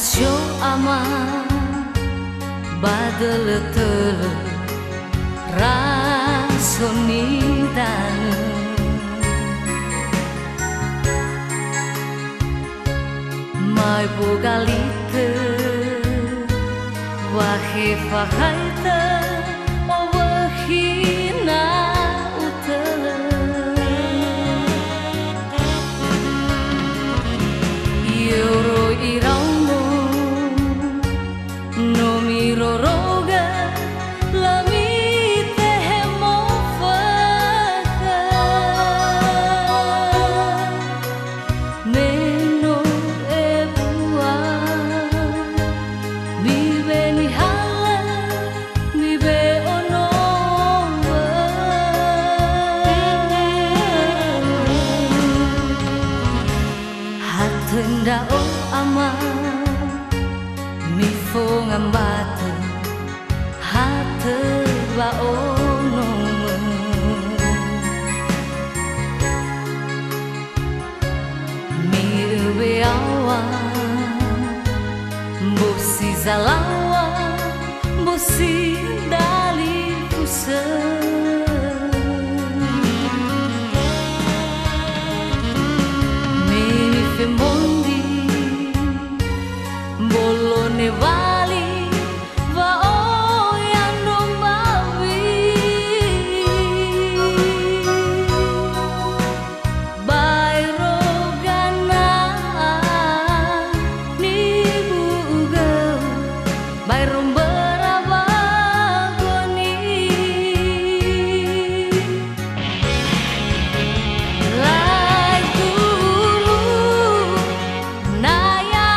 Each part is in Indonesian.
Syo ama badel-tele rasoni dane mai bogalite wahe fahaita wahina utele yoro irau Tendao ama mi fo ngambate hate ba ono mi be awa bosi zalawa bosi dali pusa vali va oyando mawi bairo gana ni buga bairo beraba goni lai guru naya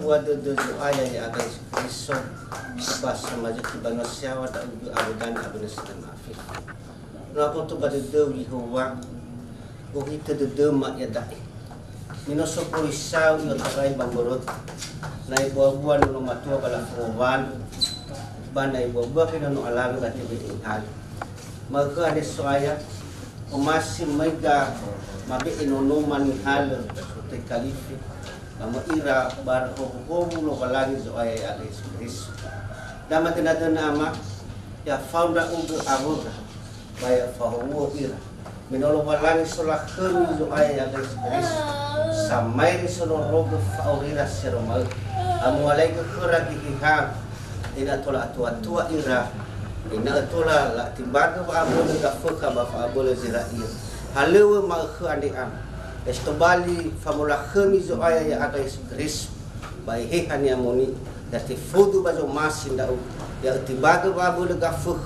buat de ayah ya akan iso bas sama je bano siawa da abudan abuna sitan afif no aku tu bade de wi huwa ko hita de ma ya dai mino so polisau yo takai bangorot nai buah-buah no matua bala fowan banai buah-buah kina no alaga da tibitin hal maka ada soaya masih mega mabe inonoman hal te kalifi Mama ira bar hobu lo balangi zo ay Yesus Kristus. Dama tinada nama ya fauna ugo abuga baya fahuwo ira. Minolo balangi sola kemi zo ay Yesus Kristus. Samay ri solo rogo faurira seromau. Amu alay ko kura kikiham. Ina tola atua ira. Ina tola la timbaga ba abolo ga foka ba fa abolo zirair. Halewe ma khu andi am. Estobali famula khami zo aya ya aka Yesus Kristus bai he hani amoni dati fudu bazo masin da ya tibaga babu de gafuk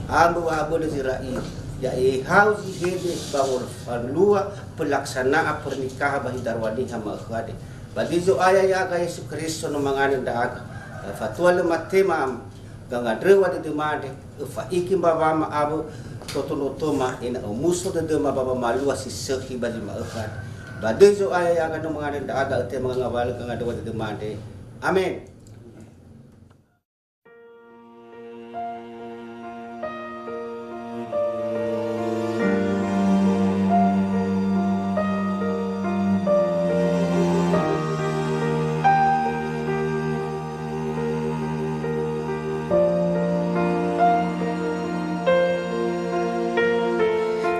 ambu babu de zirai ya hauzi hede bawur falua pelaksana pernikahan bahi darwani hama khade bagi zo aya ya aka Yesus Kristus no mangane da aka fatwa le matema ganga drewa de demande fa ikim baba ma abu totolotoma ina umuso de dema baba malua si sehi bali ma khade badai zo aya yang akan mengalir ada te mengawal kang ada wadi demande amin.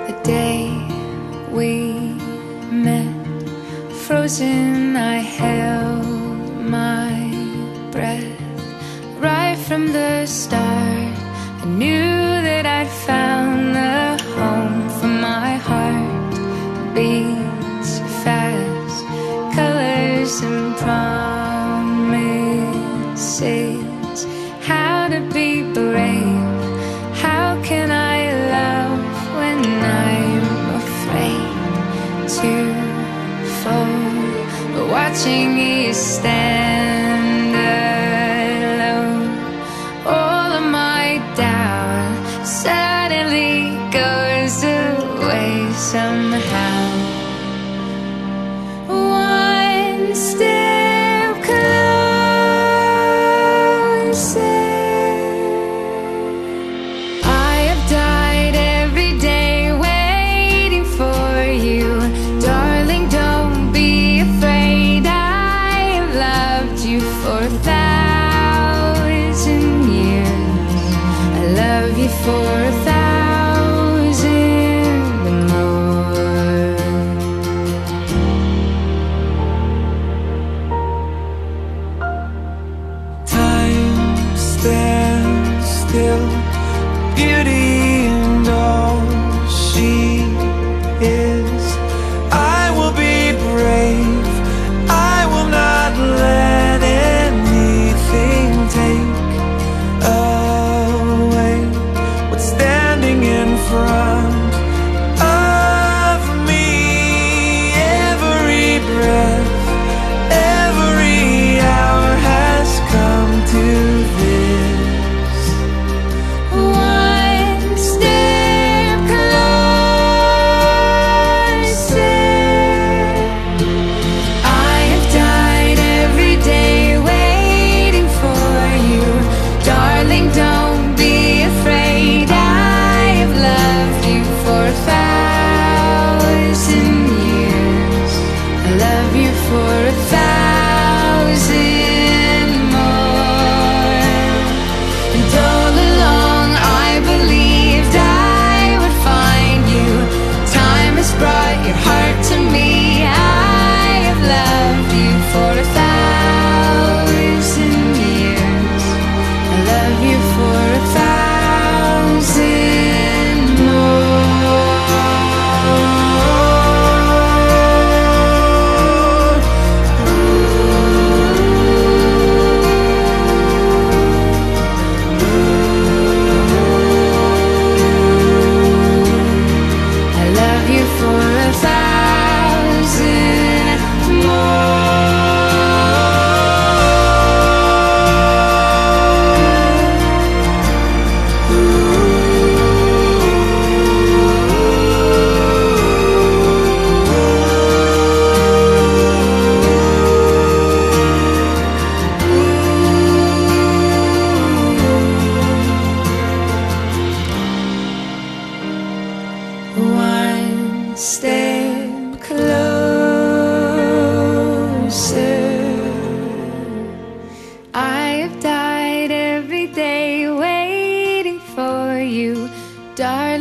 The day we met, frozen, I held my breath. Right from the start, I knew that I'd found the home for my heart. Beats fast, colors and promises. How to be brave, how can I love when I'm afraid to fall? But watching you stand alone, all of my doubt suddenly goes away somehow. One step closer. I have died every day waiting for you, darling. Don't be afraid. I have loved you for 1,000 years. I love you for 1,000 more. Time stands still, beauty and all she is. I will be brave, I will not let anything take away what stands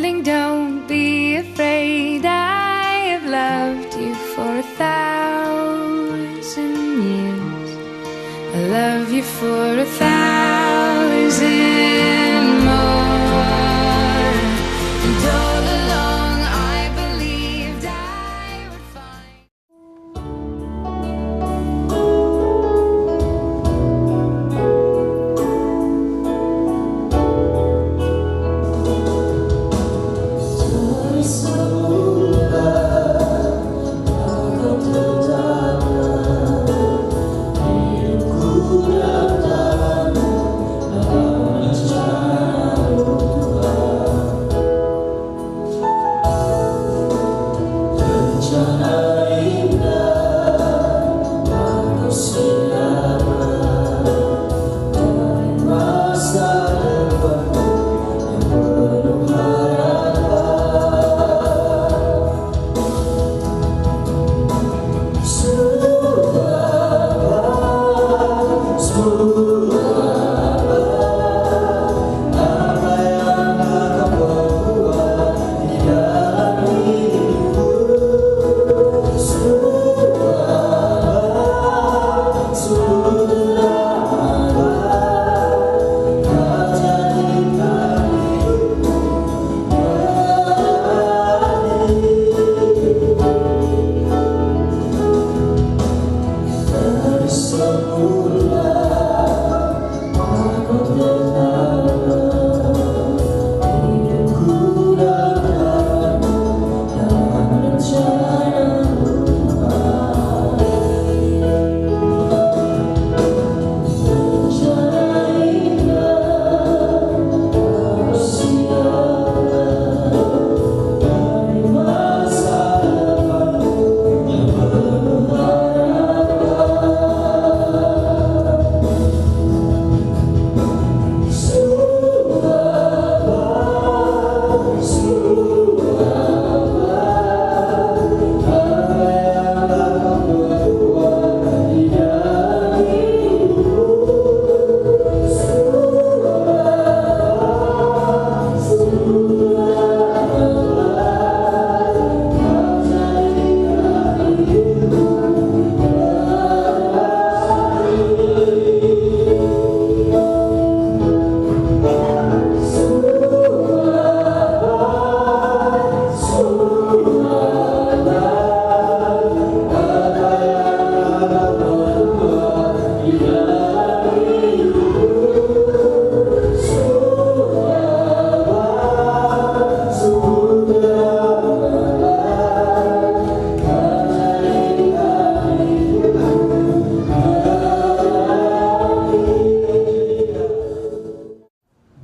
Darling, don't be afraid. I have loved you for 1,000 years. I love you for 1,000 more. And all along I believed I would find.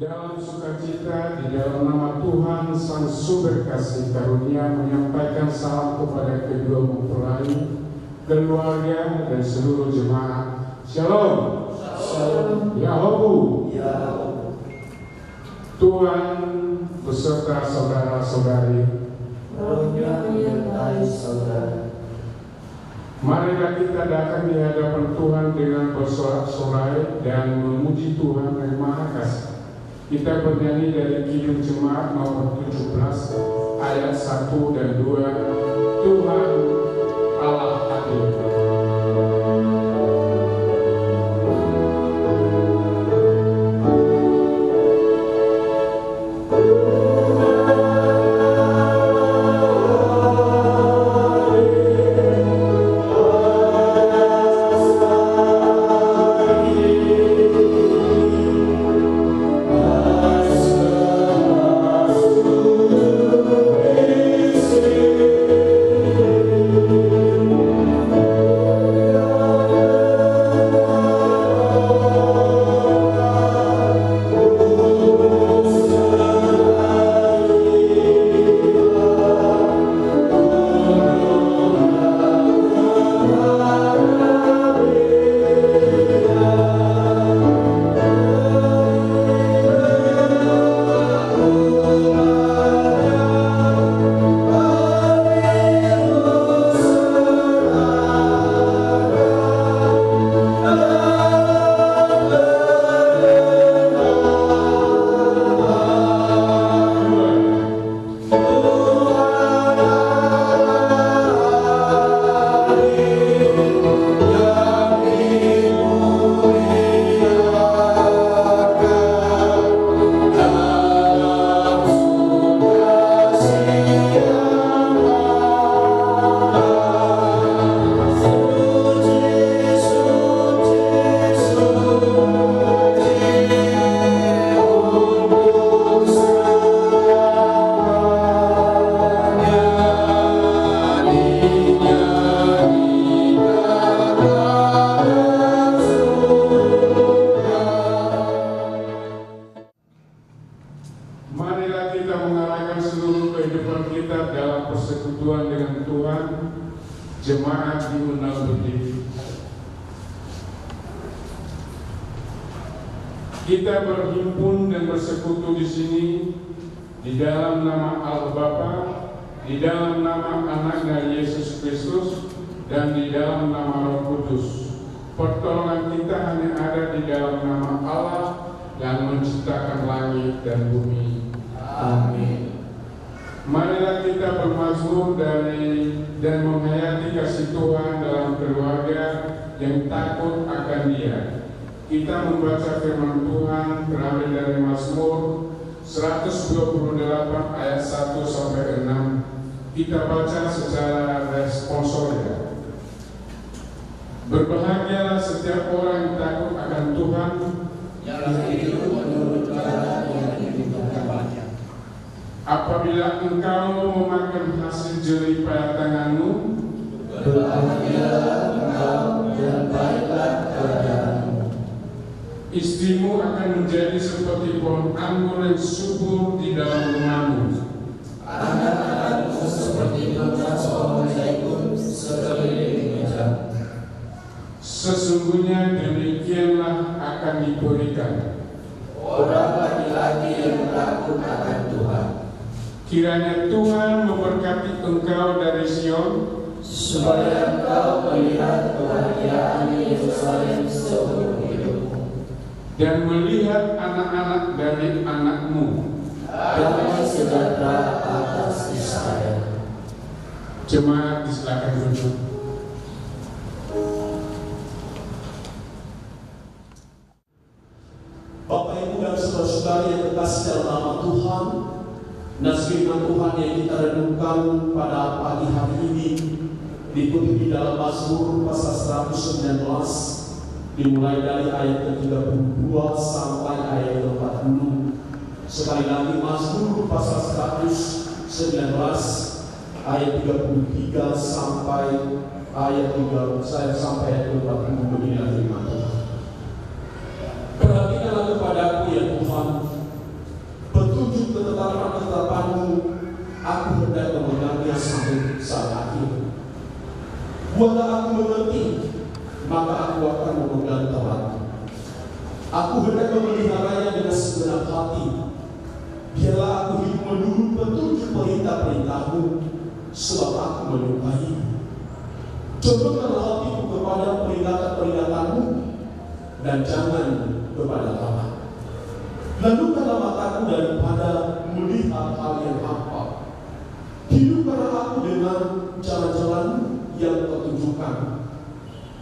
Dalam sukacita di dalam nama Tuhan Sang Sumber Kasih Karunia menyampaikan salam kepada kedua mempelai, keluarga dan seluruh jemaat. Shalom. Shalom. Yahobu. Tuhan beserta saudara-saudari. Rohnya menyertai saudara. Marilah kita datang di hadapan Tuhan dengan bersorak-sorai dan memuji Tuhan yang Maha Kasih. Kita bernyanyi dari Kidung Jemaat nomor 17 ayat 1 dan 2. Tuhan Allah hadir. Kita berhimpun dan bersekutu di sini di dalam nama Allah Bapa, di dalam nama Anaknya Yesus Kristus, dan di dalam nama Roh Kudus. Pertolongan kita hanya ada di dalam nama Allah yang menciptakan langit dan bumi. Amin. Marilah kita bermazmur dan menghayati kasih Tuhan dalam keluarga yang takut akan Dia. Kita membaca firman Tuhan terambil dari Mazmur 128 ayat 1 sampai 6. Kita baca secara responsornya. Berbahagialah setiap orang yang takut akan Tuhan, yang hidup menurut jalan yang diberkatinya. Apabila engkau memakan hasil jerih payah tanganmu, berbahagialah engkau dan baiklah keadaanmu. istrimu akan menjadi seperti pohon anggur yang subur di dalam rumahmu. Anak-anakmu seperti tunas pohon zaitun sekeliling meja. Sesungguhnya demikianlah akan diberikan Orang laki-laki yang takut akan Tuhan. Kiranya Tuhan memberkati engkau dari Sion, supaya engkau melihat kebahagiaan Yerusalem seumur hidupmu, dan melihat anak-anak dari anakmu. damai sejahtera atas Israel. Jemaat disilakan duduk. Bapak Ibu dan saudara-saudara yang terkasih dalam nama Tuhan, nas firman Tuhan yang kita renungkan pada pagi hari ini dikutip di dalam Mazmur pasal 119 dimulai dari ayat ke-32 sampai ayat ke-40. Sekali lagi Mazmur pasal 119 ayat 33 sampai ayat 30 sampai ayat 40 beginilah firman Tuhan. Perhatikanlah kepadaku ya Tuhan, petunjuk ketetapan-ketetapanmu, aku hendak memegangnya sampai saat akhir. Buatlah aku mengerti, maka aku akan memegang Tauratmu. Aku hendak memeliharanya dengan segenap hati. Biarlah aku hidup menurut petunjuk perintah-perintahmu, sebab aku menyukaimu. Condongkanlah hatiku kepada peringatan-peringatanmu, dan jangan kepada lawan. Lalukanlah mataku daripada melihat hal yang hampa. Hidupkanlah aku dengan jalan-jalan yang kau tunjukkan.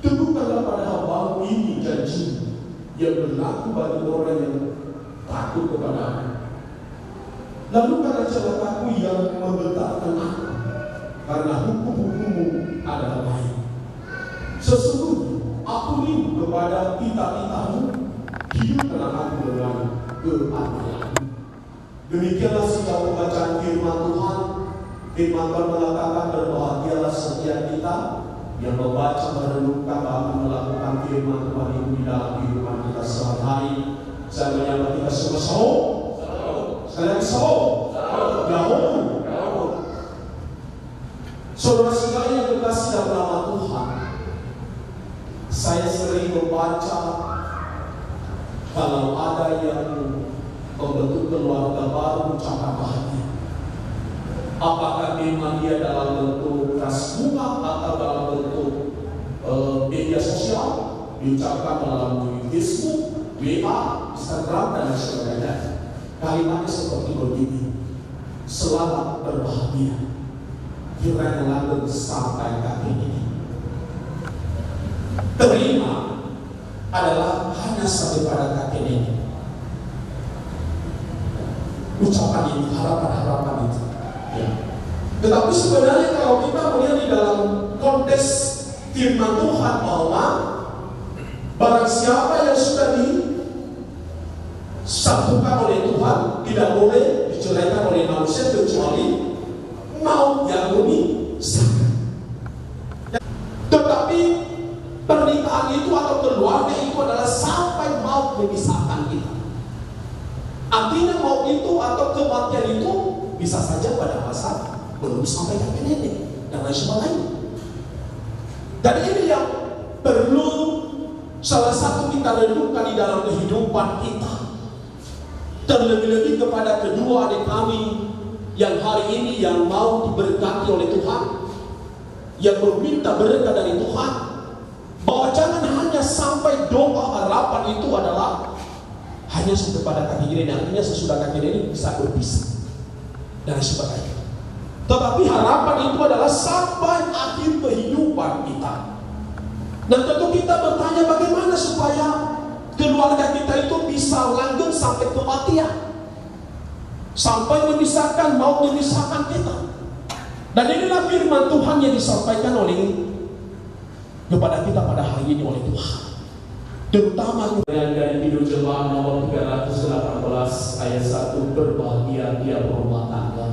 Teguhkanlah pada hamba-Mu ini janji yang berlaku bagi orang yang takut kepada-Mu. Lalukanlah celakaku yang membentakkan aku, karena hukum-hukum-Mu adalah baik. Sesungguhnya aku rindu kepada titah-titah-Mu, hidupkanlah aku dengan keadilan. Demikianlah sejauh pembacaan firman Tuhan. Firman Tuhan mengatakan berbahagialah setiap kita yang membaca, merenungkan, bahkan melakukan firman Tuhan itu di dalam kehidupan kita sehari-hari. Saya menyapa kita semua sahur. Sekalian sahur. Dahulu. Saudara-saudara yang terkasih dalam nama Tuhan, saya sering membaca kalau ada yang membentuk keluarga baru ucapan bahagia. Apakah memang dia dalam bentuk ras bunga atau dalam bentuk media sosial, diucapkan melalui Facebook, WA, Instagram, dan sebagainya. Kalimatnya seperti begini: selamat berbahagia, kiranya langgeng sampai kaki ini. Terima adalah hanya sampai pada kaki ini. Ucapan ini, harapan-harapan itu. Ya. Tetapi sebenarnya kalau kita melihat di dalam konteks firman Tuhan bahwa barang siapa yang sudah disatukan oleh Tuhan tidak boleh diceraikan oleh manusia kecuali maut yang memisahkan. Tetapi pernikahan itu atau keluarga itu adalah sampai maut memisahkan kita. Artinya maut itu atau kematian itu bisa saja pada masa belum sampai kakek nenek dan lain sebagainya. Dan ini yang perlu salah satu kita renungkan di dalam kehidupan kita. Terlebih-lebih kepada kedua adik kami yang hari ini yang mau diberkati oleh Tuhan, yang meminta berkat dari Tuhan, bahwa jangan hanya sampai doa harapan itu adalah hanya sampai pada kaki kiri, artinya sesudah kaki kiri bisa berpisah dan sebagainya. Tetapi harapan itu adalah sampai akhir kehidupan kita. Dan tentu kita bertanya bagaimana supaya keluarga kita itu bisa langgeng sampai kematian, sampai mau memisahkan kita. Dan inilah firman Tuhan yang disampaikan kepada kita pada hari ini oleh Tuhan. Terutama dari video jemaat nomor 318 ayat 1, berbahagia dia berumah tangga.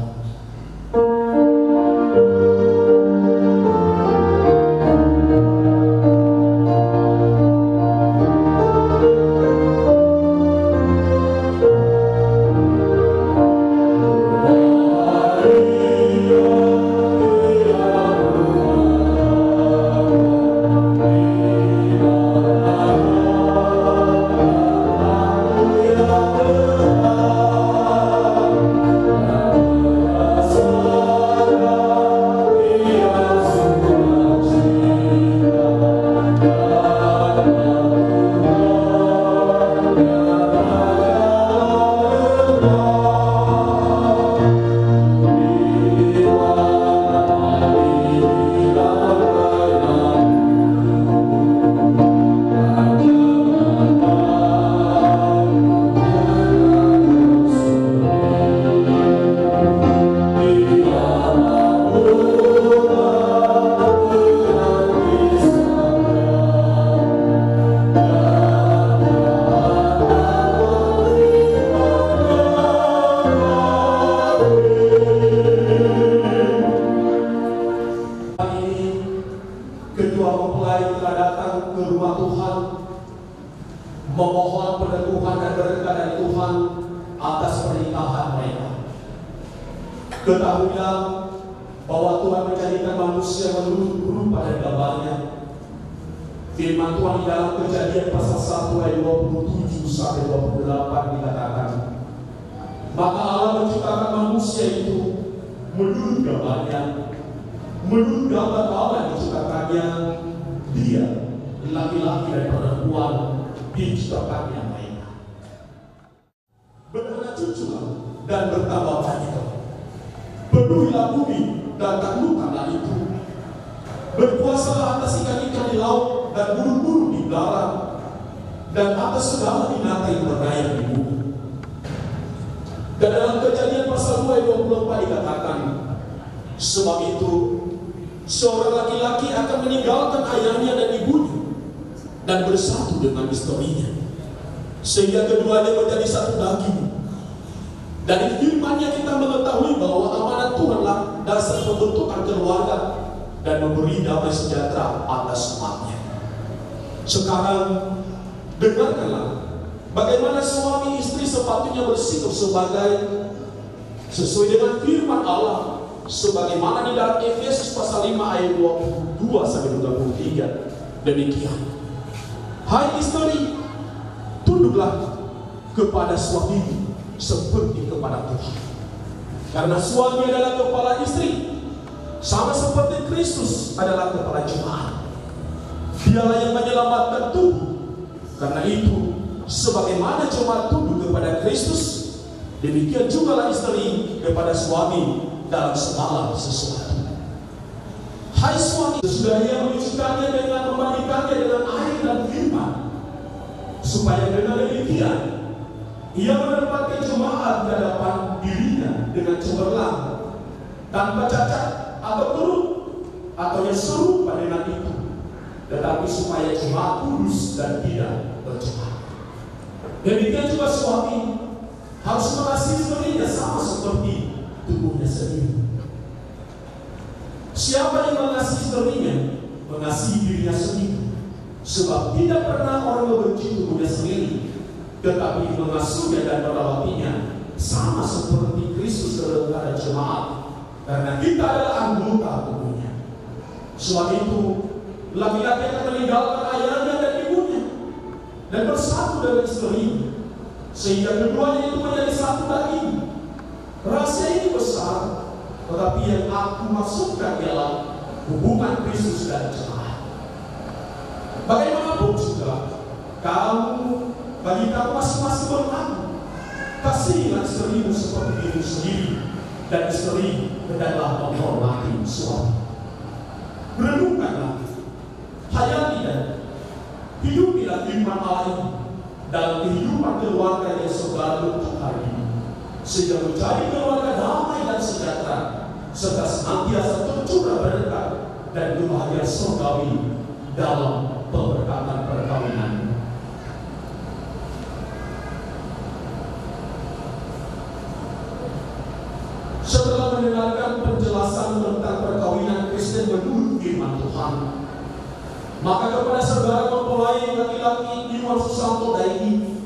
Memohon perlindungan dan berkat dari Tuhan atas pernikahan mereka. Ketahuilah bahwa Tuhan menjadikan manusia menurut rupa dan gambarnya. Firman Tuhan di dalam Kejadian pasal 1 ayat 27 sampai 28 dikatakan, maka Allah menciptakan manusia itu menurut gambarnya, menurut gambar Allah diciptakannya dia, laki-laki dan perempuan diciptakannya mereka. Beranak cuculah dan bertambah banyak. Penuhilah bumi dan taklukkanlah itu. Berkuasalah atas ikan-ikan di laut dan burung-burung di darat dan atas segala binatang yang bernayang di bumi. Dan dalam Kejadian pasal 2 ayat 24 dikatakan, sebab itu seorang laki-laki akan meninggalkan ayahnya dan ibunya dan bersatu dengan istrinya, sehingga keduanya menjadi satu daging. Dari firman-Nya kita mengetahui bahwa amanat Tuhanlah dasar pembentukan keluarga dan memberi damai sejahtera atas umatnya. Sekarang dengarkanlah bagaimana suami istri sepatutnya bersikap sesuai dengan firman Allah, sebagaimana di dalam Efesus pasal 5 ayat 22 sampai 23. Demikian, hai istri, tunduklah kepada suamimu seperti kepada Tuhan. Karena suami adalah kepala istri, sama seperti Kristus adalah kepala jemaat. Dialah yang menyelamatkan tubuh. Karena itu, sebagaimana jemaat tunduk kepada Kristus, demikian jugalah istri kepada suami dalam segala sesuatu. Hai suami, sesudah ia menyucikannya dengan memandikannya dengan air dan firman, supaya dengan demikian ia menempatkan jemaat di hadapan dirinya dengan cemerlang, tanpa cacat atau kerut atau yang serupa dengan itu, tetapi supaya jemaat kudus dan tidak bercela. Demikian juga suami harus mengasihi istrinya sama seperti tubuhnya sendiri. Siapa yang mengasihi istrinya, mengasihi dirinya sendiri, sebab tidak pernah orang membenci tubuhnya sendiri, tetapi mengasuhnya dan merawatinya, sama seperti Kristus kepada jemaat, karena kita adalah anggota tubuhnya. Sebab itu, laki-laki akan meninggalkan ayahnya dan ibunya dan bersatu dengan istrinya, sehingga keduanya itu menjadi satu daging. Rahasia ini besar, tetapi yang aku maksudkan ialah hubungan Kristus dan jemaat. Bagaimanapun juga, bagi kamu masing-masing berlaku, kasihilah istrimu seperti dirimu sendiri, dan istri hendaklah menghormati suami. Renungkanlah, hayati dan hidupilah iman Allah ini dalam kehidupan keluarga yang saudara bentuk hari ini, sehingga menjadi keluarga damai dan sejahtera, serta senantiasa tercurah berkat dan kebahagiaan surgawi dalam pemberkatan perkawinan. Setelah mendengarkan penjelasan tentang perkawinan Kristen menurut firman Tuhan, maka kepada saudara mempelai laki-laki Iwan Susanto Daini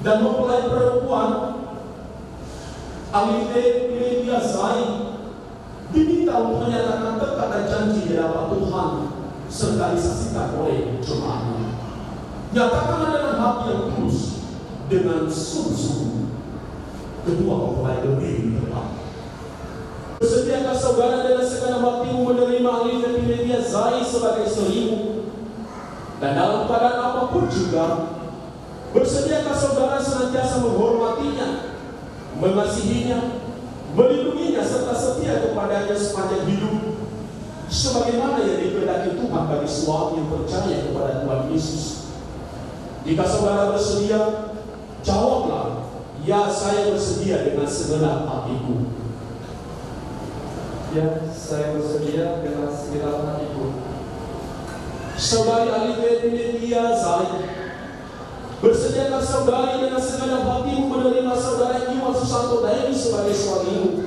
dan mempelai perempuan Alife Piledia Zai diminta untuk menyatakan tekad dan janji di hadapan Tuhan serta disaksikan oleh jemaatnya. Nyatakanlah dengan hati yang tulus, dengan sungguh-sungguh. Kedua mempelai berdiri di depan. Bersediakah saudara dengan segenap hatimu menerima Alife Piledia Zai sebagai istrimu? Dan dalam keadaan apapun juga, bersediakah saudara senantiasa menghormatinya, mengasihinya, melindunginya, serta setia kepadanya sepanjang hidup, sebagaimana yang dikehendaki Tuhan bagi suami yang percaya kepada Tuhan Yesus? Jika saudara bersedia, jawablah, ya, saya bersedia dengan segenap hatiku. Ya, saya bersedia dengan segenap hatiku. Saudari Alife Piledia Zai, bersediakah saudari dengan segenap hatimu menerima saudara Iwan Susanto Daini sebagai suamimu?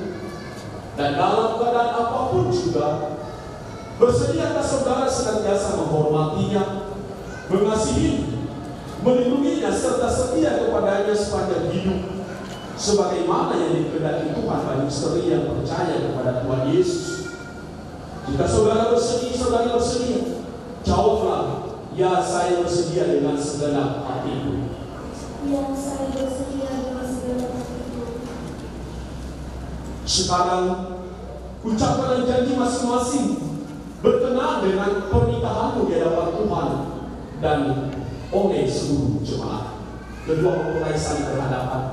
Dan dalam keadaan apapun juga, bersediakah saudara senantiasa menghormatinya, mengasihinya, melindunginya, serta setia kepadanya sepanjang hidup, sebagaimana yang dikehendaki Tuhan bagi istri yang percaya kepada Tuhan Yesus? Jika saudara bersedia, saudari bersedia, jawablah, ya, saya bersedia dengan segenap hatiku. Ya, saya bersedia dengan segenap hatiku. Sekarang, ucapkan janji masing-masing berkenaan dengan pernikahanmu di hadapan Tuhan dan oleh seluruh jemaat. Kedua mempelai saling berhadapan.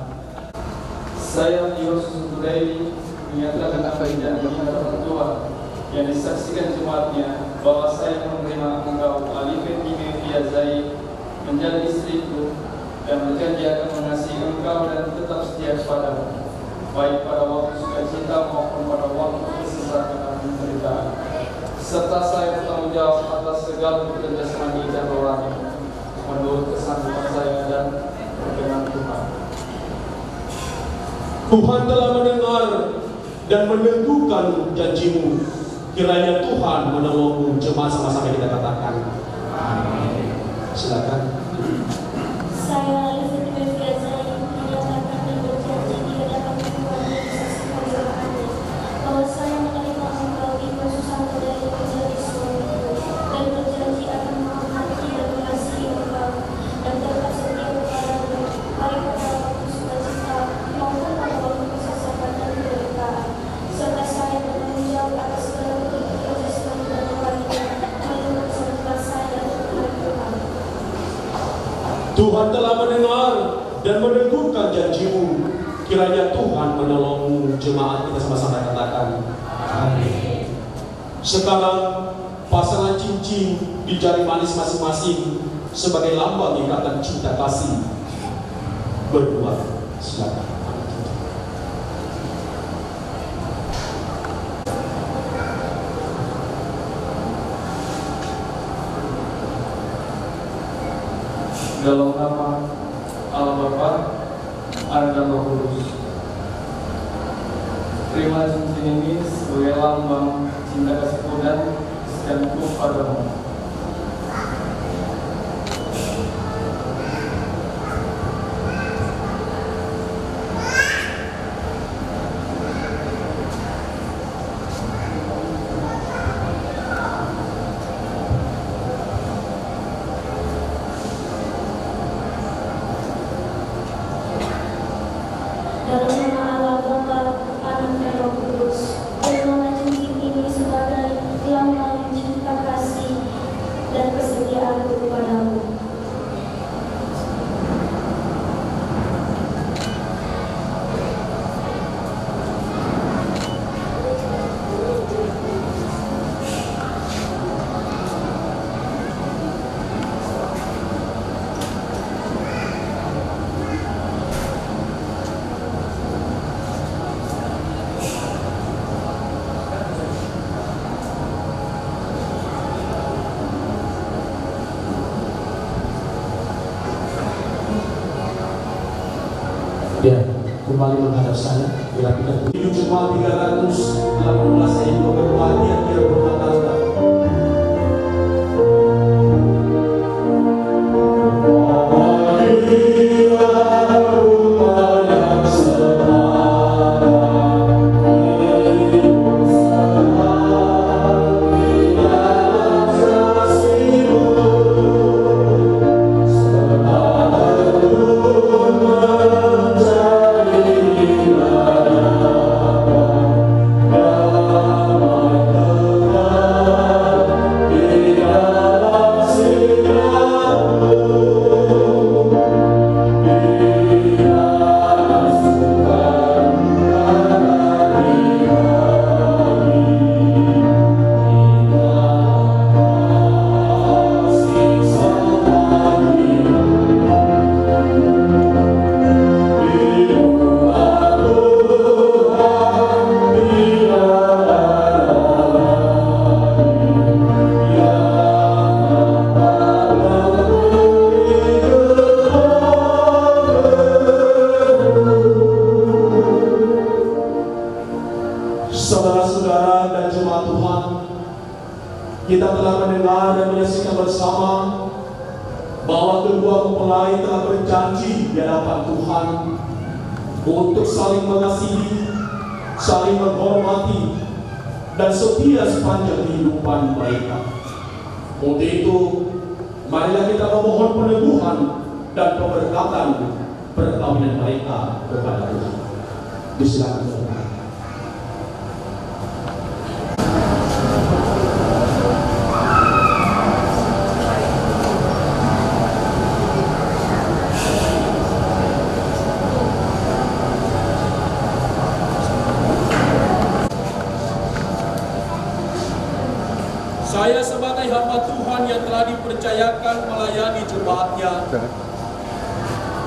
Saya Iwan Susanto Daini menyatakan apa yang diajarkan orang tua yang disaksikan jemaatnya bahwa saya menerima engkau Alife Piledia Zai menjadi istriku dan berjanji akan mengasihi engkau dan tetap setia kepadamu, baik pada waktu sukacita maupun pada waktu kesesakan dan penderitaan, serta saya bertanggung jawab atas segala kerjasama dan rohani menurut kesanggupan saya dan perkenan Tuhan. Tuhan telah mendengar dan menentukan janjimu. Kiranya Tuhan menolongmu. Jemaat sama-sama kita katakan amin. Silakan. Saya Alife Piledia Zai menyatakan dan berjanji di hadapan Tuhan dan disaksikan Yohanes bahwa saya menerima engkau Iwan Susanto Daini menjadi suamiku dan berjanji akan menghormati dan mengasihi engkau dan tetap setia kepadamu, baik pada waktu sukacita maupun pada waktu kesesakan dan penderitaan, serta saya bertanggung jawab atas segala kerjasama dan rohani menurut kesanggupan saya dan perkenan Tuhan. Tuhan telah mendengar dan menentukan janjimu. Kiranya Tuhan menolongmu. Jemaat kita sama-sama katakan amin. Sekarang pasangan cincin di jari manis masing-masing sebagai lambang ikatan cinta kasih berdua. Silakan. Dalam nama Allah Bapa, Anak dan Roh Kudus. Terima cincin ini sebagai lambang cinta kasihku dan kesetiaanku padamu. Ya, kembali menghadap saya. Bila kita 7 Jumat 318 ayat 2 yang dia berkata, saudara-saudara dan jemaat Tuhan, kita telah mendengar dan menyaksikan bersama bahwa kedua mempelai telah berjanji di hadapan Tuhan untuk saling mengasihi, saling menghormati, dan setia sepanjang kehidupan mereka. Untuk itu, marilah kita memohon peneguhan dan pemberkatan perkawinan mereka kepada Tuhan. Disilakan. Saya sebagai hamba Tuhan yang telah dipercayakan melayani jemaatnya,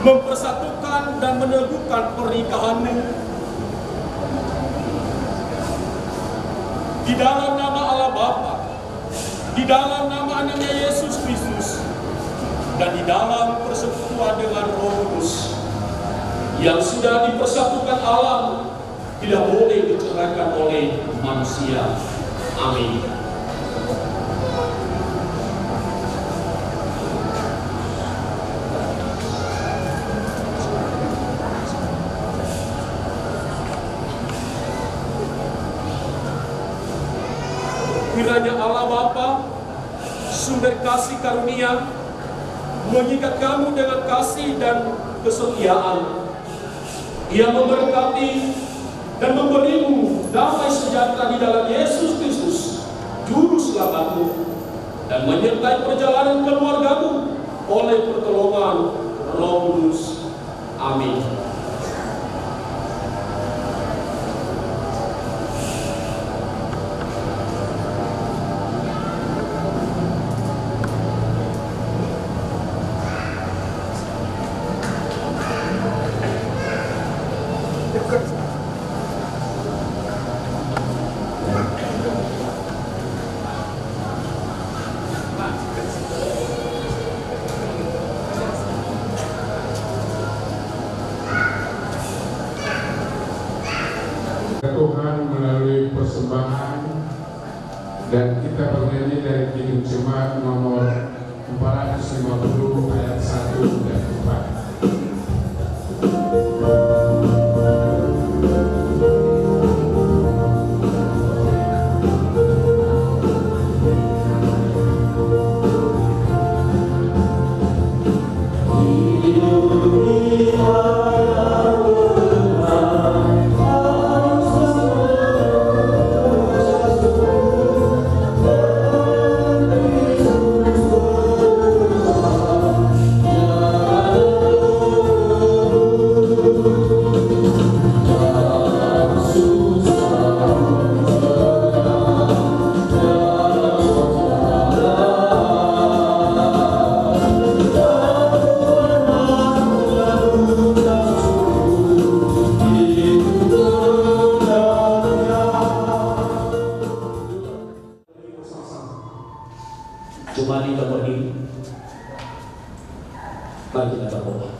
mempersatukan dan meneguhkan pernikahanmu di dalam nama Allah Bapa, di dalam nama anaknya Yesus Kristus, dan di dalam persekutuan dengan Roh Kudus yang sudah dipersatukan Allah, tidak boleh diceraikan oleh manusia. Amin. Kiranya Allah Bapa, sumber kasih karunia, mengikat kamu dengan kasih dan kesetiaan. Ia memberkati dan memberimu damai sejahtera di dalam Yesus Kristus, Juru Selamatmu, dan menyertai perjalanan keluargamu oleh pertolongan Roh Kudus. Amin. Tuhan melalui persembahan dan kita bernyanyi dari Kidung Jemaat nomor 450 ayat 1 dan 4. Cuma kita berdiri, mari kita berdoa.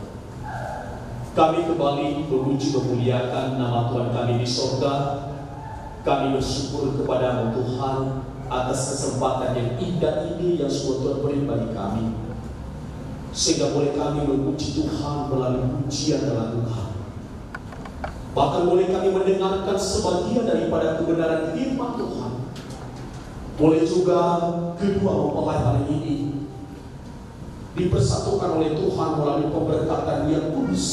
Kami kembali memuji memuliakan nama Tuhan kami di sorga. Kami bersyukur kepada Tuhan atas kesempatan yang indah ini yang semua Tuhan beri bagi kami, sehingga boleh kami memuji Tuhan melalui pujian dalam Tuhan. Bahkan boleh kami mendengarkan sebagian daripada kebenaran firman Tuhan. Boleh juga kedua mempelai hari ini dipersatukan oleh Tuhan melalui pemberkatan yang kudus,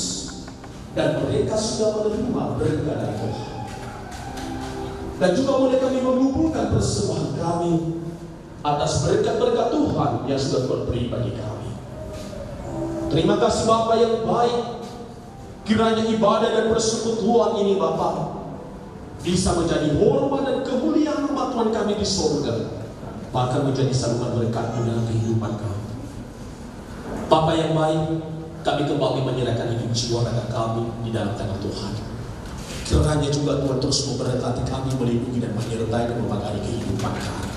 dan mereka sudah menerima berkat dari Tuhan. Dan juga boleh kami mengumpulkan persembahan kami atas berkat-berkat Tuhan yang sudah terberi bagi kami. Terima kasih Bapa yang baik. Kiranya ibadah dan persekutuan ini Bapa bisa menjadi hormat dan kemuliaan umat Tuhan kami di surga, bahkan menjadi saluran berkat dalam kehidupan kami. Bapa yang baik, kami kembali menyerahkan hidup jiwa raga kami di dalam tangan Tuhan. Kiranya juga Tuhan terus memberkati kami, melindungi dan menyertai dan memagari kehidupan kami.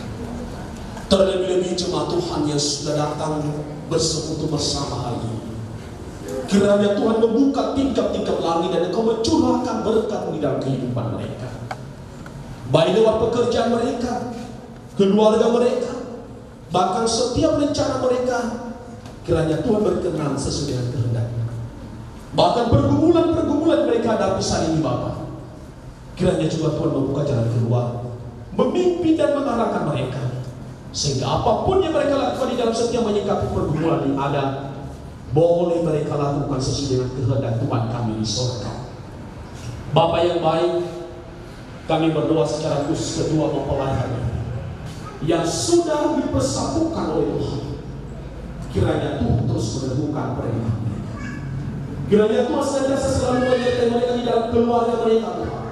Terlebih-lebih jemaat Tuhan yang sudah datang bersekutu bersama hari ini. Kiranya Tuhan membuka tingkap-tingkap langit dan Engkau mencurahkan berkat di dalam kehidupan mereka, baik lewat pekerjaan mereka, keluarga mereka, bahkan setiap rencana mereka. Kiranya Tuhan berkenan sesuai dengan kehendak-Nya. Bahkan pergumulan-pergumulan mereka hadapi saat ini Bapa, kiranya juga Tuhan membuka jalan keluar, memimpin dan mengarahkan mereka, sehingga apapun yang mereka lakukan di dalam setiap menyikapi pergumulan yang ada, boleh mereka lakukan sesuai dengan kehendak Tuhan kami di surga. Bapa yang baik, kami berdoa secara khusus kedua mempelai hari ini yang sudah dipersatukan oleh Tuhan. Kiranya Tuhan terus meneguhkan mereka. Kiranya Tuhan senantiasa selalu menyertai mereka di dalam keluarga mereka, Tuhan,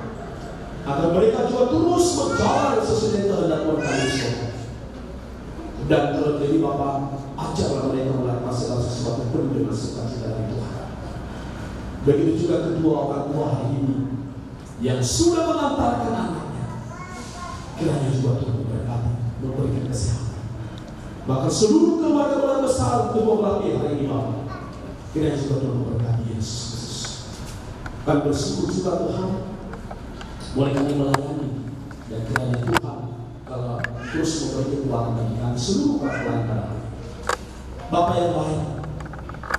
agar mereka juga terus berjalan sesuai dengan kehendak Tuhan kami di surga. Dan terlebih Bapa, ajarlah mereka melakukan segala sesuatu penuh dengan sukacita dari Tuhan. Begitu juga kedua orang tua hari ini yang sudah mengantarkan anaknya, kiranya juga Tuhan memberkati, memberikan kesehatan. Bahkan seluruh keluarga besar kedua belah pihak hari ini Bapa, kiranya juga Tuhan memberkati Yesus Kristus. Kami bersyukur juga Tuhan, boleh kami melayani, dan kiranya Tuhan kalau terus memberi kekuatan bagi kami seluruh pelanggan. Bapa yang baik,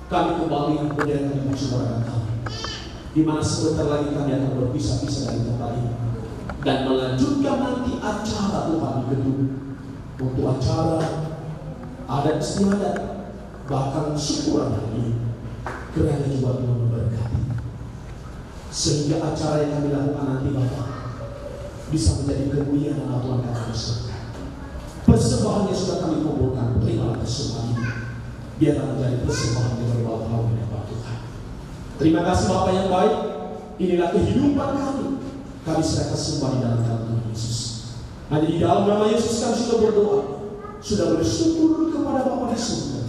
kami kembali menyerahkan hidup saudara kami, di mana sebentar lagi kami akan berpisah-pisah dari tempat ini dan melanjutkan nanti acara Tuhan di gedung untuk acara adat istiadat, bahkan syukuran hari ini. Kiranya juga Tuhan memberkati, sehingga acara yang kami lakukan nanti Bapa bisa menjadi kemuliaan nama Tuhan kami di surga. Persembahan yang sudah kami kumpulkan, terimalah persembahan ini, biarlah menjadi persembahan yang berbau-bau dengan Tuhan. Terima kasih Bapa yang baik. Inilah kehidupan kami. Kami serahkan semua di dalam nama Tuhan Yesus. Hanya di dalam nama Yesus kami sudah berdoa, sudah bersyukur kepada Bapa di surga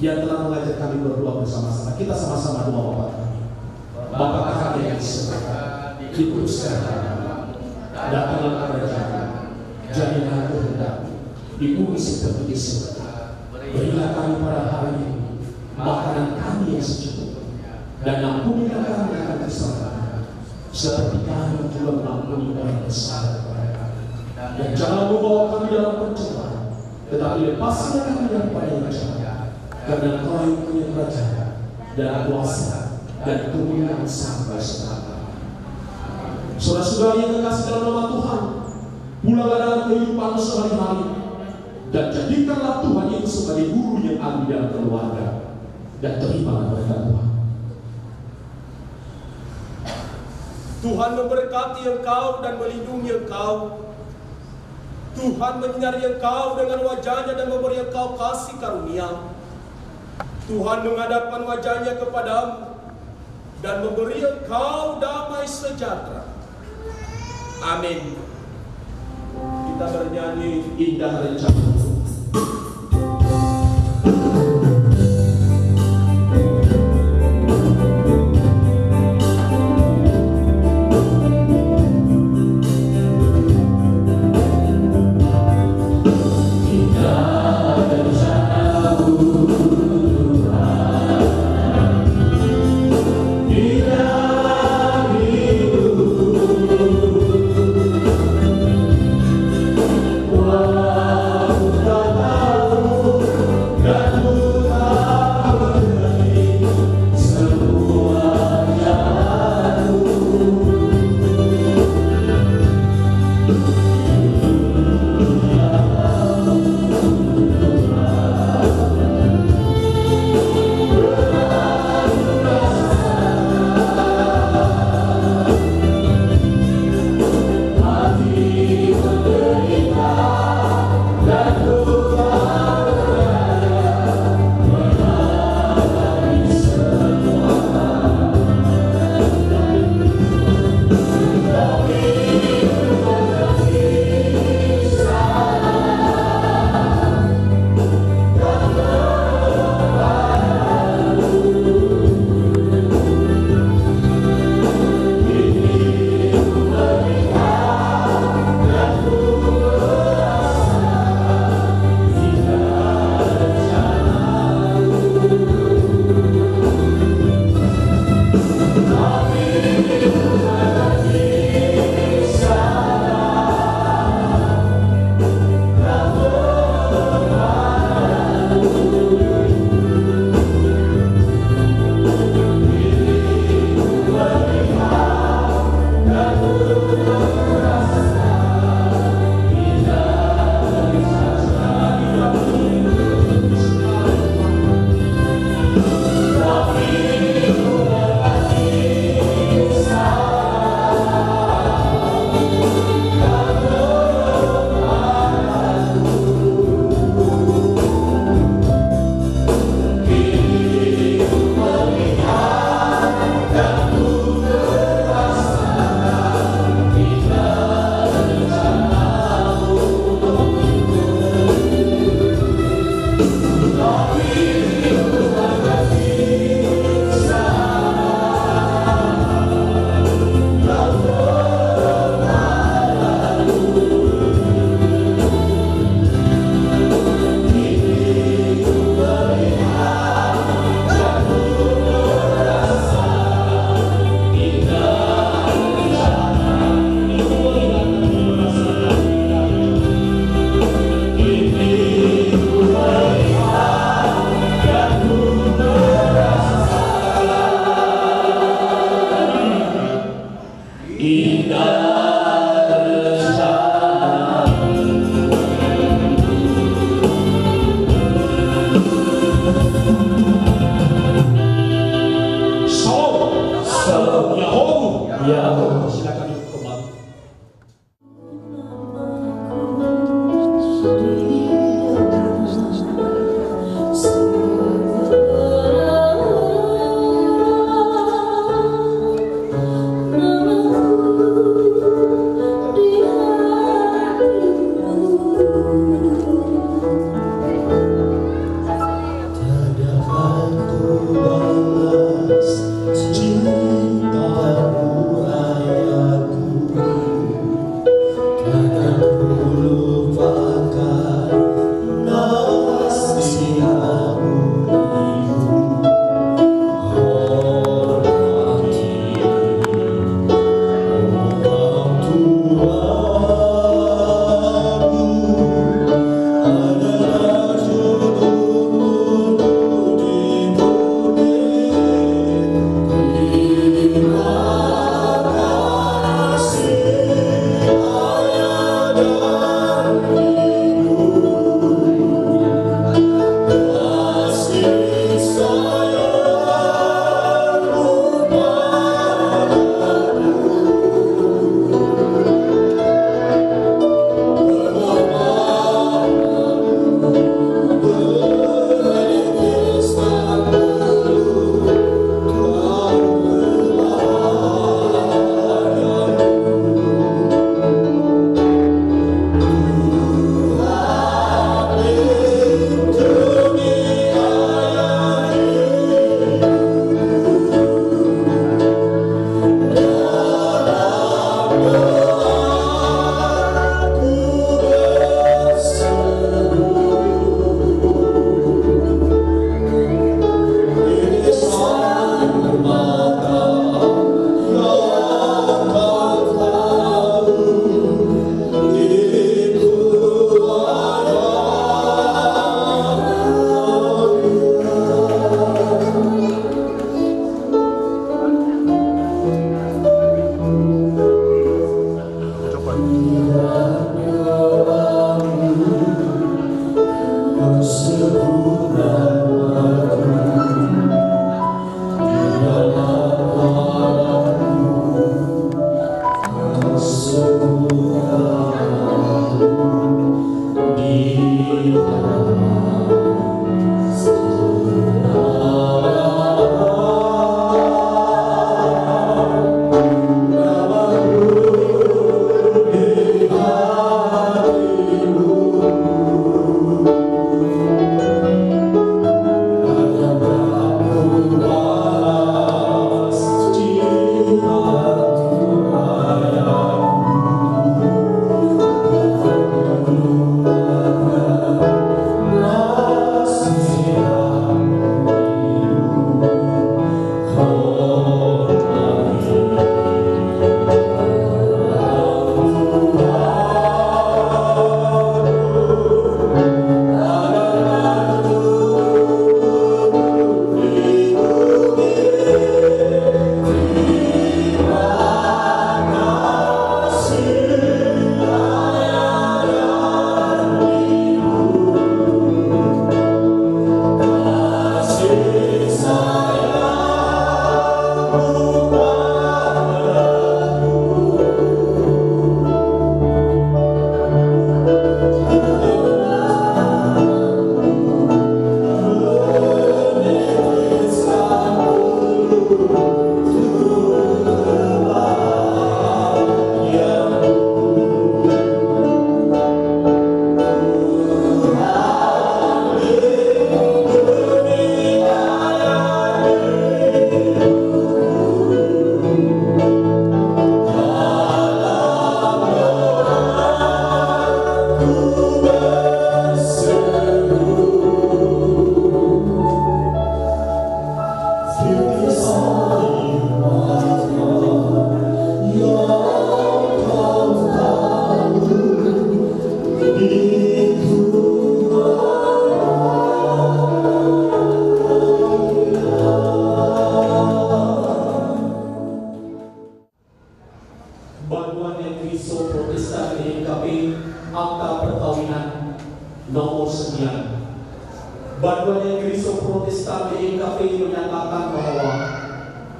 yang telah mengajar kami berdoa bersama-sama. Kita sama-sama doa Bapa kami. Bapa kami yang di surga, dikuduskan namamu, datanglah kerajaan-Mu, jadilah kehendak-Mu di bumi seperti di surga. Berilah kami pada hari ini makanan kami yang secukupnya, dan ampunilah kami akan kesalahan seperti kami juga mengampuni orang yang bersalah kepada kami. Dan jangan membawa kami dalam pencobaan, tetapi lepaskanlah kami daripada yang jahat, karena Engkau yang punya kerajaan dan kuasa dan kemuliaan sampai selamanya. Saudara-saudara yang terkasih dalam nama Tuhan, pulanglah dalam kehidupan sehari-hari, dan jadikanlah Tuhan itu sebagai guru yang adil dalam keluarga, dan terimalah mereka Tuhan. Tuhan memberkati engkau dan melindungi engkau. Tuhan menyinari engkau dengan wajah-Nya dan memberi engkau kasih karunia. Tuhan menghadapkan wajah-Nya kepadamu dan memberi engkau damai sejahtera. Amin. Kita bernyanyi Indah rencana. Indah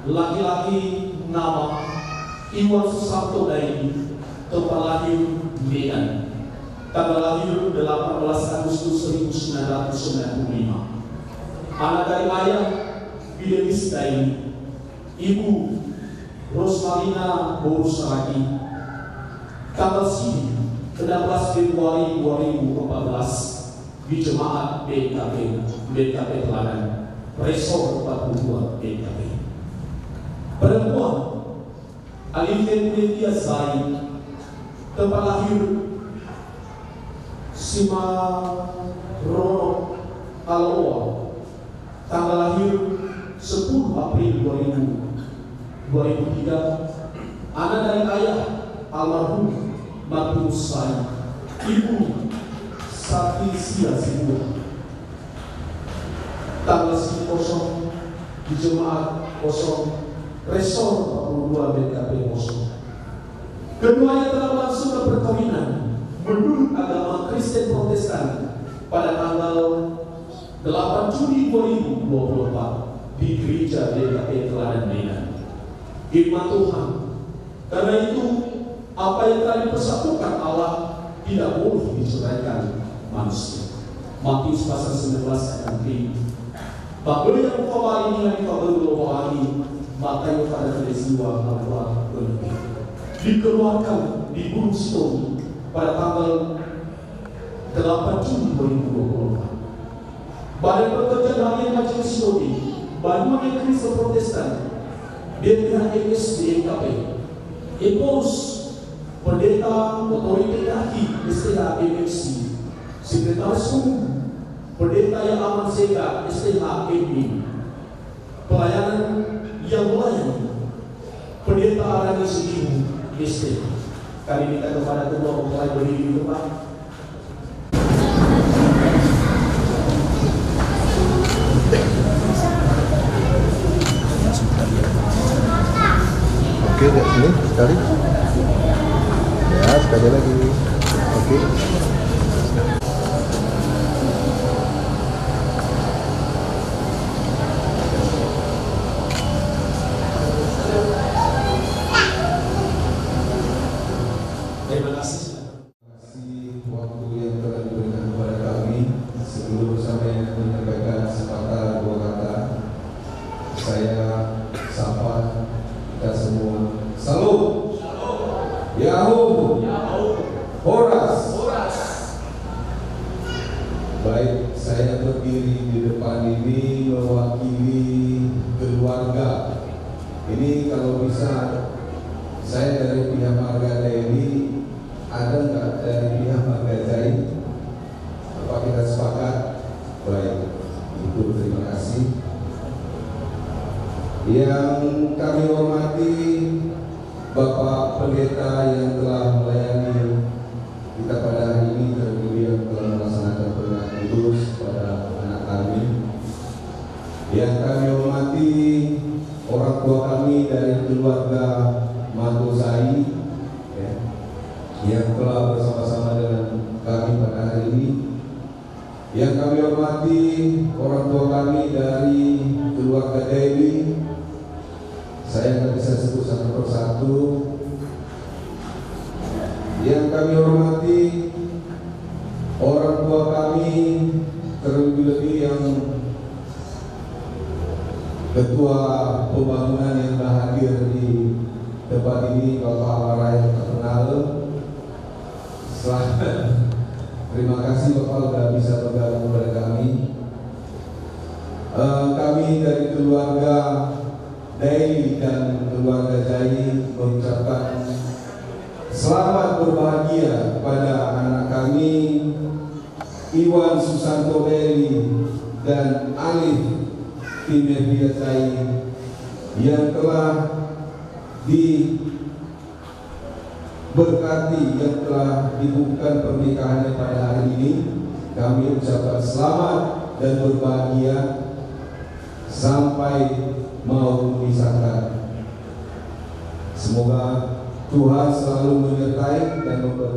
laki-laki nama Iwan Susanto Daily, tempat lahir Medan, tanggal lahir 18 Agustus 1995. Anak dari ayah Fidelis Daily, ibu Rosmalina Borusaragi, tanggal 16 Februari 2014 di Jemaat BKP Teladan, Resor 42 BKP. Perempuan Alifin Media Zai, tempat lahir Simarono Aloa, tanggal lahir 10 April 2003, anak dari ayah almarhum Martinus Zai, ibu Sati Sia Sibu, tanggal 10 di Jemaat kosong Resor 42 BKP Moskow. Keduanya telah melangsungkan perkawinan menurut agama Kristen Protestan pada tanggal 8 Juni 2024 di Gereja BKP Teladan Medan. Firman Tuhan, karena itu apa yang telah dipersatukan Allah tidak boleh diceraikan manusia. Matius pasal 19 ayat 3. Bagi yang kau ini yang kita berdoa makanya pada peristiwa Allah berlebih dikeluarkan di Gunung Sidon pada tanggal 8 Juni 2024. Badan Pekerjaan Harian Majelis Sidon, Badan Kristen Protestan, BPHMS BKP, Epos, Pendeta Otoriti Daki STH MFC, Sekretaris Umum, Pendeta yang aman Seka STH MI, pelayanan yang melayani, Pendeta Arani Segimu STH. Kami minta kepada kedua mempelai berdiri di depan. Oke, lihat sini sekali. Ya, sekali lagi. Oke. Terima kasih waktu yang telah diberikan kepada kami. Sebelum saya menyampaikan sepatah dua kata, saya sapa kita semua. Salam. Yahoo. Horas. Baik, saya berdiri di depan ini mewakili keluarga. Ini kalau bisa saya dari pihak Marga Daily, ada nggak dari pihak Marga Zai? Apa kita sepakat? Baik, itu terima kasih. Yang kami hormati Bapak Pendeta yang telah melayani kita pada hari ini, terlebih yang telah melaksanakan pernikahan kudus pada anak kami. Yang kami hormati orang tua kami dari keluarga Manto Zai, ya, yang telah bersama-sama dengan kami pada hari ini. Yang kami hormati orang tua kami dari keluarga Dewi. Saya nggak bisa sebut satu persatu. Yang kami hormati orang tua kami, terlebih-lebih yang ketua pembangunan yang telah hadir di tempat ini, Bapak Amarai terkenal. Terima kasih Bapak sudah bisa bergabung kepada kami. Kami dari keluarga Daily dan keluarga Zai mengucapkan selamat berbahagia kepada anak kami Iwan Susanto Daily dan Alif Media Zai yang telah diberkati, yang telah dibukukan pernikahannya pada hari ini. Kami ucapkan selamat dan berbahagia sampai mau memisahkan. Semoga Tuhan selalu menyertai dan memberkati